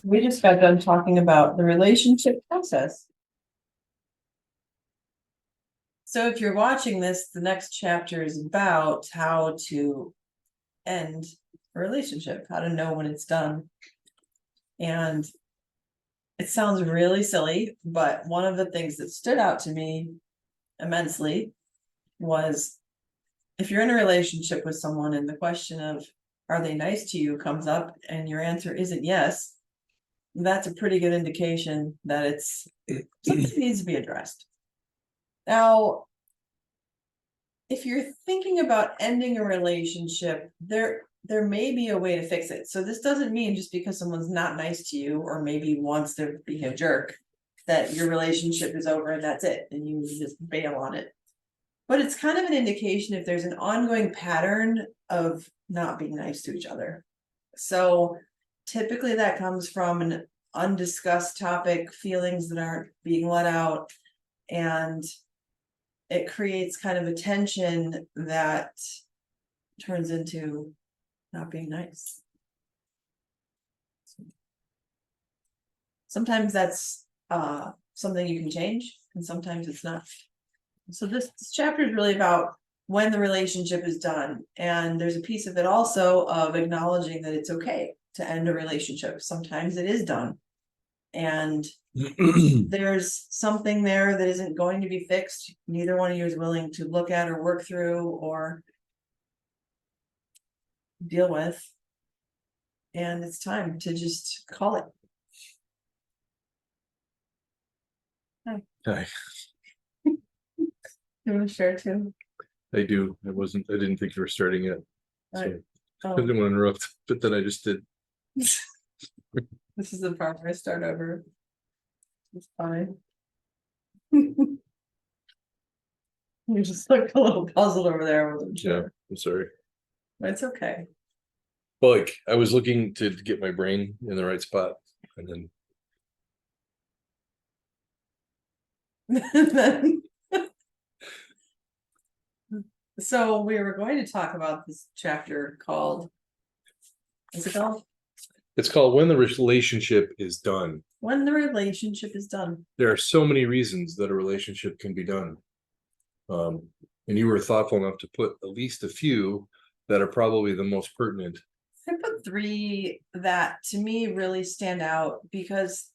We just got done talking about the relationship process. So if you're watching this, the next chapter is about how to end a relationship, how to know when it's done. And it sounds really silly, but one of the things that stood out to me immensely was if you're in a relationship with someone and the question of, are they nice to you, comes up and your answer isn't yes, that's a pretty good indication that it's something that needs to be addressed. Now, if you're thinking about ending a relationship, there may be a way to fix it. So this doesn't mean just because someone's not nice to you or maybe wants to be a jerk, that your relationship is over and that's it, and you just bail on it. But it's kind of an indication if there's an ongoing pattern of not being nice to each other. So typically that comes from an undiscussed topic, feelings that aren't being let out, and it creates kind of a tension that turns into not being nice. Sometimes that's something you can change, and sometimes it's not. So this chapter is really about when the relationship is done, and there's a piece of it also of acknowledging that it's okay to end a relationship. Sometimes it is done, and there's something there that isn't going to be fixed. Neither one of you is willing to look at or work through or deal with, and it's time to just call it. Hi. You want to share too? I do. I didn't think you were starting yet. So Right. I didn't want to interrupt, but then I just did. This is the part where I start over. It's fine. You just looked a little puzzled over there. I wasn't Yeah, sure. I'm sorry. It's okay. Well, like I was looking to get my brain in the right spot, and then So we were going to talk about this chapter called, what's it called? it's called When the Relationship is Done. When the relationship is done. There are so many reasons that a relationship can be done. And you were thoughtful enough to put at least a few that are probably the most pertinent. I put 3 that to me really stand out because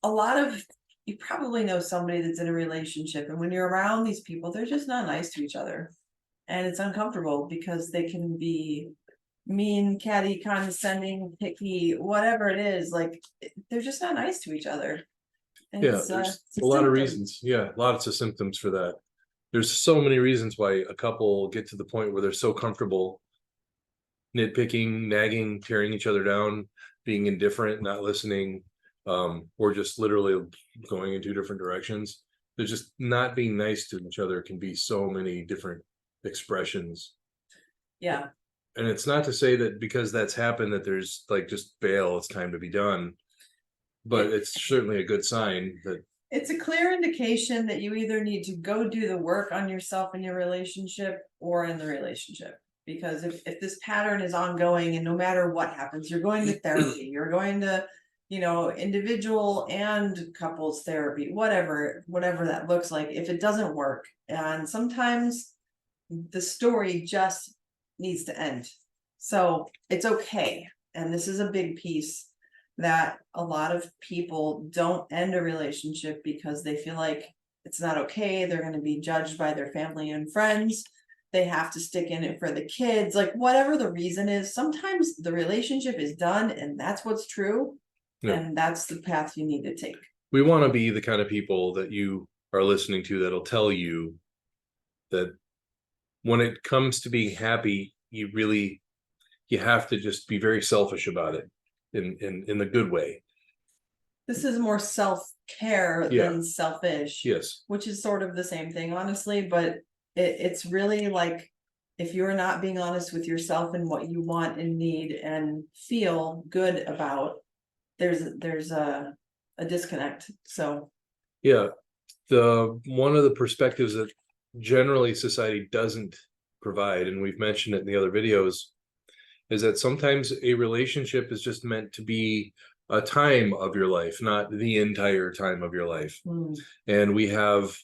a lot of you probably know somebody that's in a relationship, and when you're around these people, they're just not nice to each other. And it's uncomfortable because they can be mean, catty, condescending, picky, whatever it is. Like they're just not nice to each other. And Yeah, there's a lot of reasons. Yeah, lots of symptoms for that. There's so many reasons why a couple get to the point where they're so comfortable nitpicking, nagging, tearing each other down, being indifferent, not listening, or just literally going in 2 different directions. They're just not being nice to each other can be so many different expressions. Yeah. And it's not to say that because that's happened that there's like just bail, it's time to be done. But it's certainly a good sign that it's a clear indication that you either need to go do the work on yourself in your relationship or in the relationship. Because if this pattern is ongoing and no matter what happens, you're going to therapy, you're going to, individual and couples therapy, whatever that looks like, if it doesn't work. And sometimes the story just needs to end. So it's okay. And this is a big piece that a lot of people don't end a relationship because they feel like it's not okay. They're going to be judged by their family and friends. They have to stick in it for the kids, like whatever the reason is. Sometimes the relationship is done and that's what's true. Yeah. And that's the path you need to take. We want to be the kind of people that you are listening to that'll tell you that when it comes to being happy, you have to just be very selfish about it in the good way. This is more self-care than selfish. Yes. Which is sort of the same thing, honestly, but it's really like if you're not being honest with yourself and what you want and need and feel good about, there's a disconnect. So yeah, one of the perspectives that generally society doesn't provide, and we've mentioned it in the other videos, is that sometimes a relationship is just meant to be a time of your life, not the entire time of your life. And we have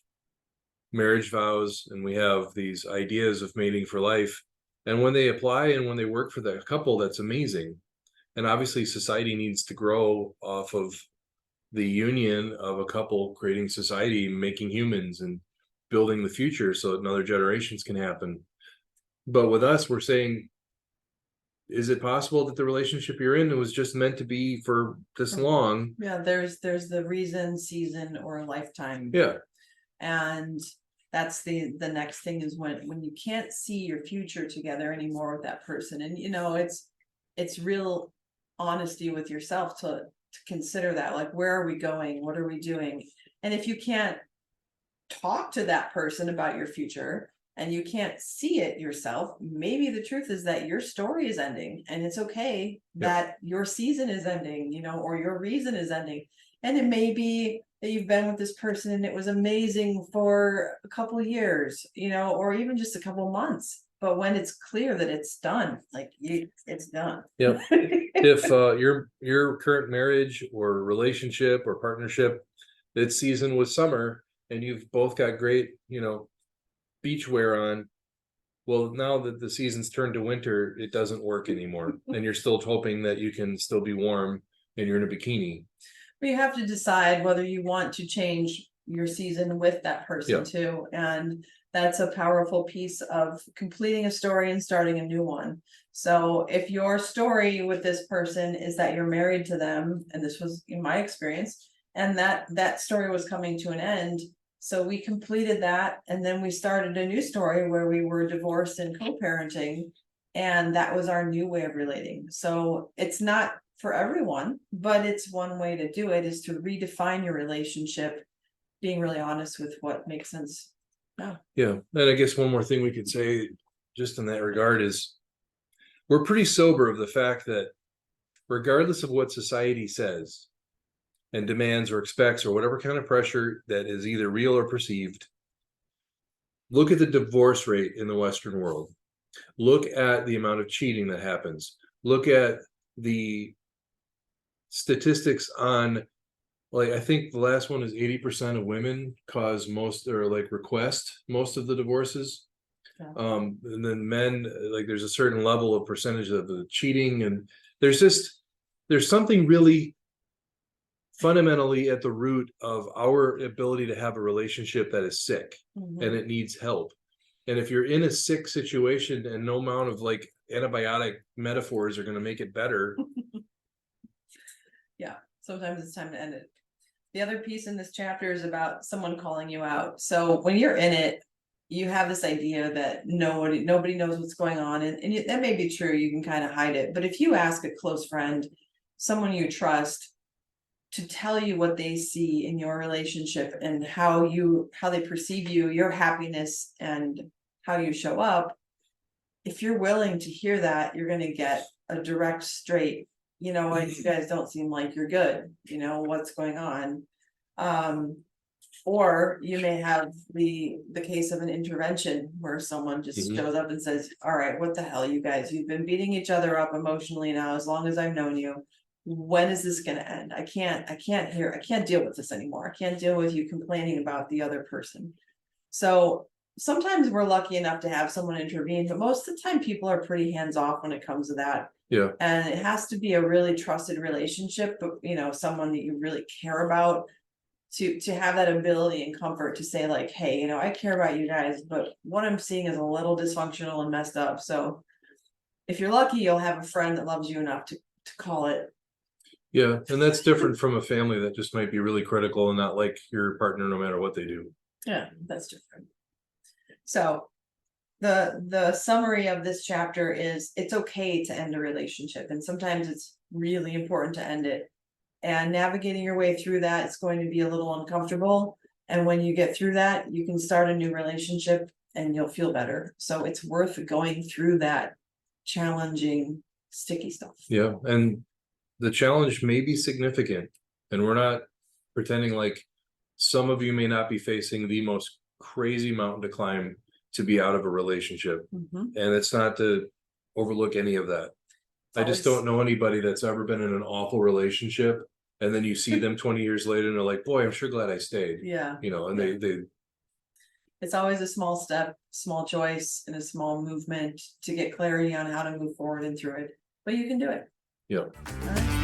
marriage vows and we have these ideas of mating for life. And when they apply and when they work for the couple, that's amazing. And obviously society needs to grow off of the union of a couple creating society, making humans and building the future so that another generations can happen. But with us, we're saying, is it possible that the relationship you're in was just meant to be for this long? Yeah, there's the reason, season, or lifetime. Yeah. And that's the next thing is when you can't see your future together anymore with that person. And you know, it's real honesty with yourself to consider that, like, where are we going? What are we doing? And if you can't talk to that person about your future and you can't see it yourself, maybe the truth is that your story is ending, and it's okay that your season is ending, you know, or your reason is ending. And it may be that you've been with this person and it was amazing for a couple of years, you know, or even just a couple of months. But when it's clear that it's done, like it's done. Yep. If your current marriage or relationship or partnership, its season was summer and you've both got great, you know, beach wear on, well, now that the season's turned to winter, it doesn't work anymore. And you're still hoping that you can still be warm and you're in a bikini. But you have to decide whether you want to change your season with that person too. And that's a powerful piece of completing a story and starting a new one. So if your story with this person is that you're married to them, and this was in my experience, and that story was coming to an end, so we completed that, and then we started a new story where we were divorced and co-parenting, and that was our new way of relating. So it's not for everyone, but it's one way to do it, is to redefine your relationship, being really honest with what makes sense. Yeah. And I guess one more thing we could say just in that regard is we're pretty sober of the fact that regardless of what society says and demands or expects or whatever kind of pressure that is either real or perceived, look at the divorce rate in the Western world. Look at the amount of cheating that happens. Look at the statistics on, like, I think the last one is 80% of women cause most, or like request most of the divorces. And then men, like, there's a certain level of percentage of the cheating, and there's something really fundamentally at the root of our ability to have a relationship that is sick and it needs help. And if you're in a sick situation and no amount of like antibiotic metaphors are going to make it better. Yeah, sometimes it's time to end it. The other piece in this chapter is about someone calling you out. So when you're in it, you have this idea that nobody knows what's going on, and that may be true. You can kind of hide it. But if you ask a close friend, someone you trust, to tell you what they see in your relationship and how they perceive you, your happiness, and how you show up, if you're willing to hear that, you're going to get a direct, straight, you know what, you guys don't seem like you're good, you know, what's going on. Or you may have the case of an intervention where someone just shows up and says, all right, what the hell, you guys, you've been beating each other up emotionally now as long as I've known you. When is this going to end? I can't deal with this anymore. I can't deal with you complaining about the other person. So sometimes we're lucky enough to have someone intervene, but most of the time people are pretty hands off when it comes to that. Yeah. And it has to be a really trusted relationship, but you know, someone that you really care about, to have that ability and comfort to say like, hey, you know, I care about you guys, but what I'm seeing is a little dysfunctional and messed up. So if you're lucky, you'll have a friend that loves you enough to call it. Yeah, and that's different from a family that just might be really critical and not like your partner no matter what they do. Yeah, that's different. So the summary of this chapter is it's okay to end a relationship, and sometimes it's really important to end it. And navigating your way through that, it's going to be a little uncomfortable. And when you get through that, you can start a new relationship and you'll feel better. So it's worth going through that challenging, sticky stuff. Yeah, and the challenge may be significant, and we're not pretending like some of you may not be facing the most crazy mountain to climb to be out of a relationship. And it's not to overlook any of that. I just don't know anybody that's ever been in an awful relationship, and then you see them 20 years later and they're like, boy, I'm sure glad I stayed. Yeah. You know, and Yeah. they It's always a small step, small choice, and a small movement to get clarity on how to move forward and through it. But you can do it. Yep. All right.